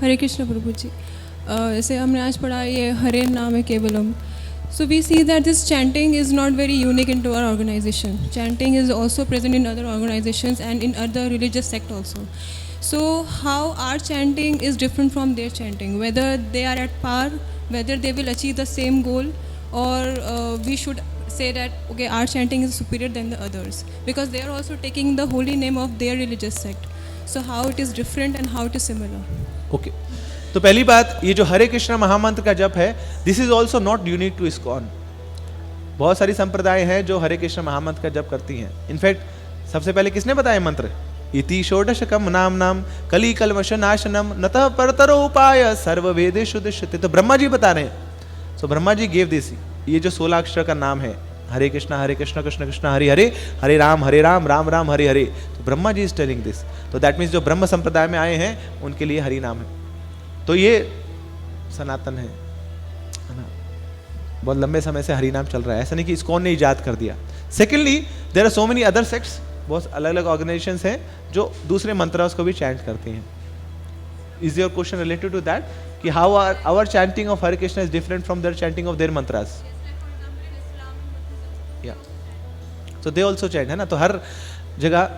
हरे कृष्ण प्रभु जी। जैसे हमने आज पढ़ा ये हरे नाम है केवलम. So we see that this chanting is not very unique into our organization. Chanting is also present in other organizations and in other religious sect also. So how our chanting is different from their chanting? Whether they are at par, whether they will achieve the same goal, or we should say that okay, our chanting is superior than the others because they are also taking the holy name of their religious sect. So how it is different and how it is similar? Okay तो पहली बात, ये जो हरे कृष्ण महामंत्र का जप है, this is also not unique to ISKCON. बहुत सारी संप्रदाय हैं जो हरे कृष्ण महामंत्र का जप करती हैं. इनफैक्ट सबसे पहले किसने बताया मंत्र? इति षोडशकम नाम नाम कली कल्मष नाशनम नतः परतरो उपाय सर्व वेदेषु दृश्यते. तो ब्रह्मा जी बता रहे हैं. सो ब्रह्मा जी गेव दिस. ये जो 16 अक्षर का नाम है, हरे कृष्ण कृष्ण कृष्ण हरे हरे, हरे राम राम राम हरे हरे, तो Brahma ji is telling this. तो दैट मीन्स जो ब्रह्म संप्रदाय में आए हैं उनके लिए हरि नाम है. तो ये सनातन है ना, बहुत लंबे समय से हरि नाम चल रहा है. ऐसा नहीं कि इस्कॉन ने इजाद कर दिया. Secondly there are so many other sects, बहुत अलग अलग ऑर्गेनाइजेशंस हैं जो दूसरे मंत्रास को भी चैंट करते हैं. Is your question related to that कि how our chanting of Hare Krishna is different from their chanting of their mantras? या तो दे ऑल्सो चैंट है ना. तो हर जगह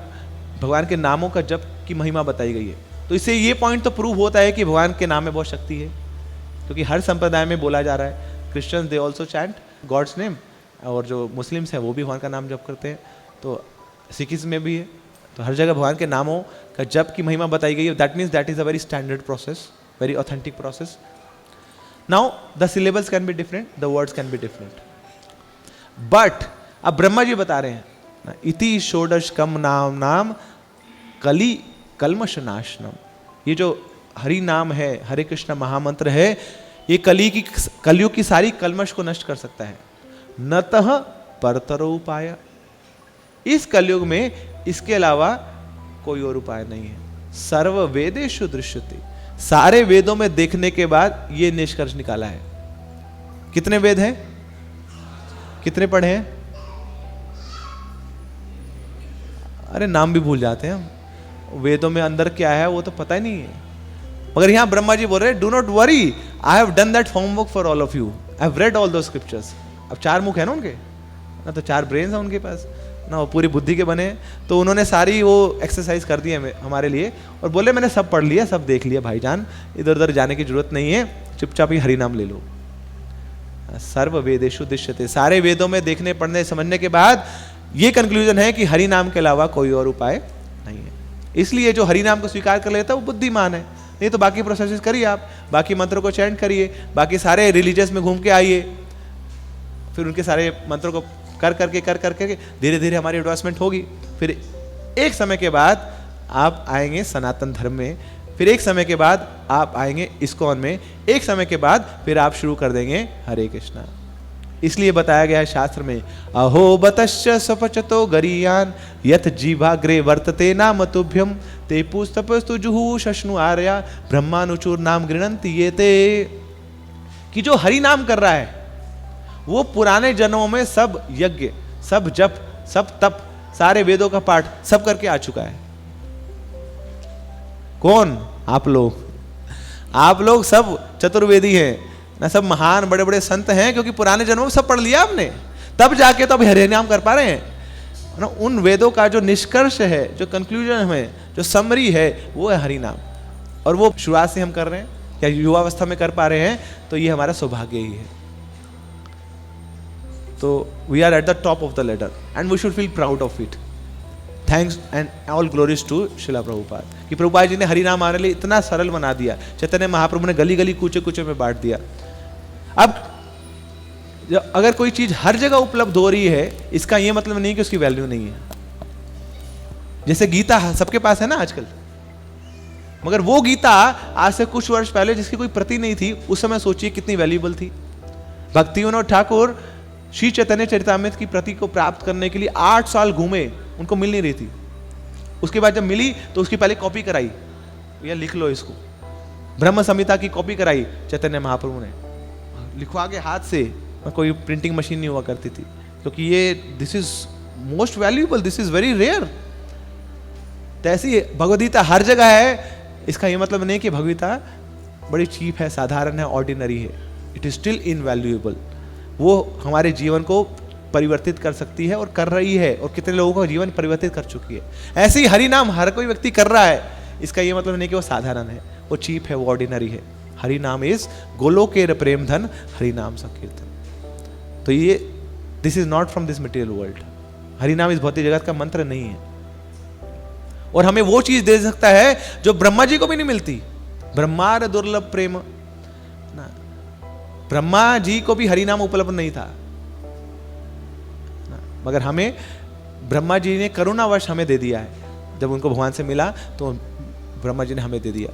भगवान के नामों का जप की महिमा बताई गई है. तो इससे ये पॉइंट तो प्रूव होता है कि भगवान के नाम में बहुत शक्ति है, क्योंकि हर संप्रदाय में बोला जा रहा है. Christians they also chant God's name, और जो मुस्लिम्स हैं वो भी भगवान का नाम जप करते हैं. तो सिखिज्म में भी है. तो हर जगह भगवान के नामों का जप की महिमा बताई गई है. That means that is a very standard process, very authentic process. Now the syllables can be different, the words can be different, but अब ब्रह्मा जी बता रहे हैं इति षोडश कम नाम नाम कली कल्मष नाशनम. ये जो हरि नाम है, हरे कृष्ण महामंत्र है, ये कलियुग की सारी कल्मष को नष्ट कर सकता है. नतः परतरो उपाय, इस कलयुग में इसके अलावा कोई और उपाय नहीं है. सर्व वेदेषु दृश्यते, सारे वेदों में देखने के बाद ये निष्कर्ष निकाला है. कितने वेद हैं? कितने पढ़े हैं? अरे नाम भी भूल जाते हैं हम. वेदों में अंदर क्या है वो तो पता ही नहीं है. मगर यहां ब्रह्मा जी बोल रहे हैं do not worry, I have done that homework for all of you, I have read all दो स्क्रिप्चर्स. अब 4 मुख है ना उनके ना, तो 4 ब्रेन्स हैं उनके पास ना, वो पूरी बुद्धि के बने. तो उन्होंने सारी वो एक्सरसाइज कर दी है हमारे लिए और बोले मैंने सब पढ़ लिया, सब देख लिया भाईजान, इधर उधर जाने की जरूरत नहीं है, चुपचाप ही हरि नाम ले लो. सर्व वेदेषु दृश्यते, सारे वेदों में देखने पढ़ने समझने के बाद ये कंक्लूजन है कि हरि नाम के अलावा कोई और उपाय नहीं है. इसलिए जो हरि नाम को स्वीकार कर लेता है वो बुद्धिमान है. नहीं तो बाकी प्रोसेस करिए, आप बाकी मंत्रों को चैंट करिए, बाकी सारे रिलीजियस में घूम के आइए, फिर उनके सारे मंत्रों को कर करके धीरे धीरे हमारी एडवांसमेंट होगी. फिर एक समय के बाद आप आएंगे सनातन धर्म में, फिर एक समय के बाद आप आएंगे इस्कॉन में, एक समय के बाद फिर आप शुरू कर देंगे हरे कृष्णा. इसलिए बताया गया है शास्त्र में अहो बतश्च सपचतो गरीयान यथ जीवाग्रे वर्तते नाम तुभ्यम ते पुस्तपस्तु जुहु शश्नु आर्या ब्रह्मानुचूर नाम गृणंति ये ते. कि जो हरि नाम कर रहा है वो पुराने जन्मों में सब यज्ञ, सब जप, सब तप, सारे वेदों का पाठ सब करके आ चुका है. कौन? आप लोग. आप लोग सब चतुर्वेदी हैं ना, सब महान बड़े बड़े संत हैं, क्योंकि पुराने जन्मों में सब पढ़ लिया आपने, तब जाके तो अभी हरि नाम कर पा रहे हैं ना. उन वेदों का जो निष्कर्ष है, जो कंक्लूजन है, जो समरी है, वो है हरि नाम. और वो शुरुआत से हम कर रहे हैं या युवावस्था में कर पा रहे हैं, तो ये हमारा सौभाग्य ही है. तो we are at the top of the ladder and we should feel proud of it. Thanks and all glories to Srila Prabhupada कि प्रभुपाद जी ने हरि नाम हमारे लिए इतना सरल बना दिया. चैतन्य महाप्रभु ने गली गली कूचे कूचे में बांट दिया. अब अगर कोई चीज हर जगह उपलब्ध हो रही है, इसका यह मतलब नहीं कि उसकी वैल्यू नहीं है. जैसे गीता सबके पास है ना आजकल, मगर वो गीता आज से कुछ वर्ष पहले जिसकी कोई प्रति नहीं थी, उस समय सोचिए कितनी वैल्यूएबल थी. भक्ति विनोद ठाकुर श्री चैतन्य चरितामृत की प्रति को प्राप्त करने के लिए 8 साल घूमे, उनको मिल नहीं रही थी. उसके बाद जब मिली तो उसकी पहले कॉपी कराई, या लिख लो इसको, ब्रह्म संहिता की कॉपी कराई चैतन्य महाप्रभु ने, लिखवा के हाथ से. कोई प्रिंटिंग मशीन नहीं हुआ करती थी, क्योंकि ये this is most valuable, this is very rare. तो ऐसी भगवद्गीता हर जगह है, इसका ये मतलब नहीं कि भगवद्गीता बड़ी चीप है, साधारण है, ऑर्डिनरी है, इट इज स्टिल इनवैल्यूएबल। वो हमारे जीवन को परिवर्तित कर सकती है और कर रही है, और कितने लोगों का जीवन परिवर्तित कर चुकी है। ऐसे ही हरि नाम हर कोई व्यक्ति कर रहा है, इसका ये मतलब नहीं कि वो साधारण है, वो चीप है, वो ऑर्डिनरी है। हरि नाम इज गोलोकेर प्रेम धन, हरि नाम संकीर्तन। तो ये this is not from this material world. Hari नाम इस भौतिक जगत का मंत्र नहीं है, और हमें वो चीज दे सकता है जो ब्रह्मा जी को भी नहीं मिलती। ब्रह्मार दुर्लभ प्रेम ना, ब्रह्मा जी को भी हरि नाम उपलब्ध नहीं था ना, मगर हमें ब्रह्मा जी ने करुणावश हमें दे दिया है। जब उनको भगवान से मिला तो ब्रह्मा जी ने हमें दे दिया।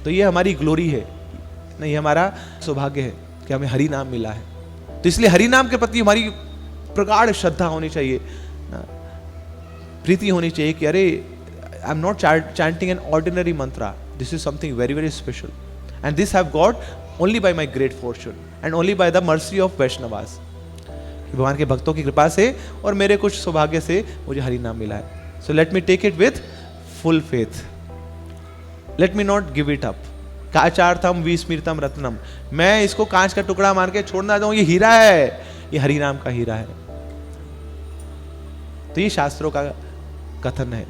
तो ये हमारी ग्लोरी है ना, ये हमारा सौभाग्य है कि हमें हरि नाम मिला है। तो इसलिए हरि नाम के प्रति हमारी प्रगाढ़ श्रद्धा होनी चाहिए ना, प्रीति होनी चाहिए कि अरे I am not chanting an ordinary mantra, this is something very very special, and this I have got only by my great fortune and only by the mercy of Vaishnavas। भगवान के भक्तों की कृपा से और मेरे कुछ सौभाग्य से मुझे हरि नाम मिला है। So let me take it with full faith, let me not give it up. काचार्थम विस्मृतम रत्नम, मैं इसको कांच का टुकड़ा मान के छोड़ना चाहूँ, ये हीरा है, ये हरि नाम का हीरा है। तो ये शास्त्रों का कथन है,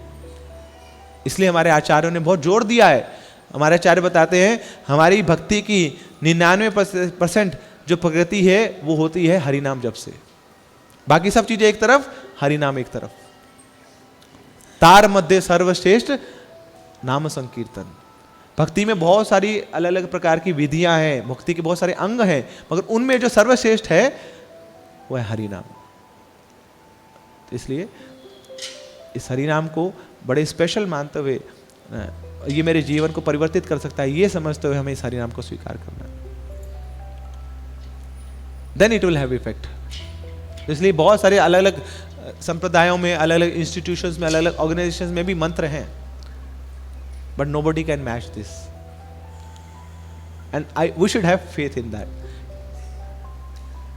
इसलिए हमारे आचार्यों ने बहुत जोर दिया है। हमारे आचार्य बताते हैं हमारी भक्ति की 99% जो प्रगति है वो होती है हरि नाम जप से। बाकी सब चीजें एक तरफ, हरि नाम एक तरफ। तार मध्य सर्वश्रेष्ठ नाम संकीर्तन। भक्ति में बहुत सारी अलग अलग प्रकार की विधियां हैं, भक्ति के बहुत सारे अंग हैं, मगर उनमें जो सर्वश्रेष्ठ है वो है हरि नाम। तो इसलिए इस हरि नाम को बड़े स्पेशल मानते हुए, ये मेरे जीवन को परिवर्तित कर सकता है, ये समझते हुए हमें इस हरि नाम को स्वीकार करना है। Then it will have effect. इसलिए बहुत सारे अलग अलग संप्रदायों में, अलग अलग इंस्टीट्यूशंस में, अलग अलग ऑर्गेनाइजेशंस में भी मंत्र हैं, but nobody can match this, and we should have faith in that.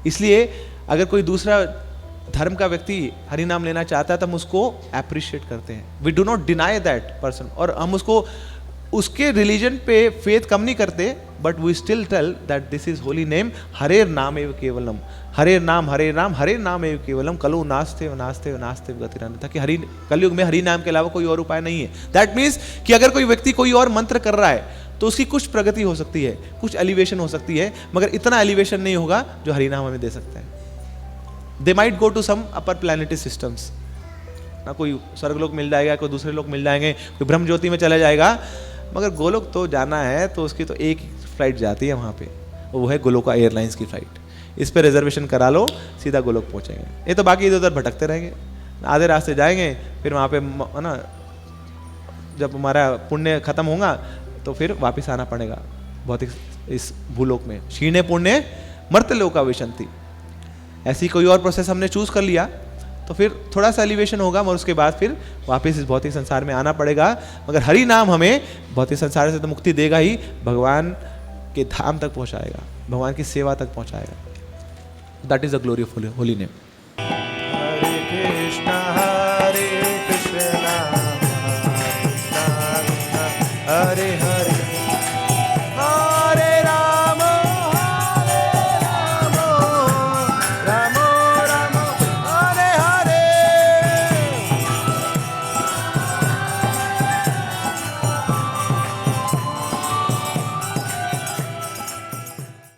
इसलिए अगर कोई दूसरा धर्म का व्यक्ति हरि नाम लेना चाहता है तो हम उसको अप्रिशिएट करते हैं, we do not deny that person, और हम उसको उसके रिलीजन पे फेथ कम नहीं करते, but we still tell that this is holy name, हरेर नाम एव केवलम, हरेर नाम हरे नाम एव केवलम, कलु नास्ते नास्ते नास्ते गतिरन्यथा, कि हरि कलयुग में हरि नाम के अलावा कोई और उपाय नहीं है। दैट मीन्स कि अगर कोई व्यक्ति कोई और मंत्र कर रहा है तो उसकी कुछ प्रगति हो सकती है, कुछ एलिवेशन हो सकती है, मगर इतना एलिवेशन नहीं होगा जो हरि नाम हमें दे सकता है। They might go to some upper planetary systems, ना कोई स्वर्गलोक मिल जाएगा, कोई दूसरे लोग मिल जाएंगे, कोई ब्रह्म ज्योति में चला जाएगा, मगर गोलोक तो जाना है तो उसकी तो एक फ्लाइट जाती है वहाँ पे, वो है गोलोका एयरलाइंस की फ्लाइट। इस पे रिजर्वेशन करा लो, सीधा गोलोक पहुँचेंगे। ये तो बाकी इधर उधर भटकते रहेंगे, आधे रास्ते जाएंगे, फिर वहाँ पे है ना, जब हमारा पुण्य खत्म होगा तो फिर वापस आना पड़ेगा भौतिक इस भूलोक में। क्षीणे पुण्य मर्त्यलोका विशंति, ऐसी कोई और प्रोसेस हमने चूज कर लिया तो फिर थोड़ा सा एलिवेशन होगा, और उसके बाद फिर वापस इस भौतिक संसार में आना पड़ेगा। मगर हरि नाम हमें भौतिक संसार से तो मुक्ति देगा ही, भगवान के धाम तक पहुंचाएगा, भगवान की सेवा तक पहुंचाएगा। That is the glory of holy name.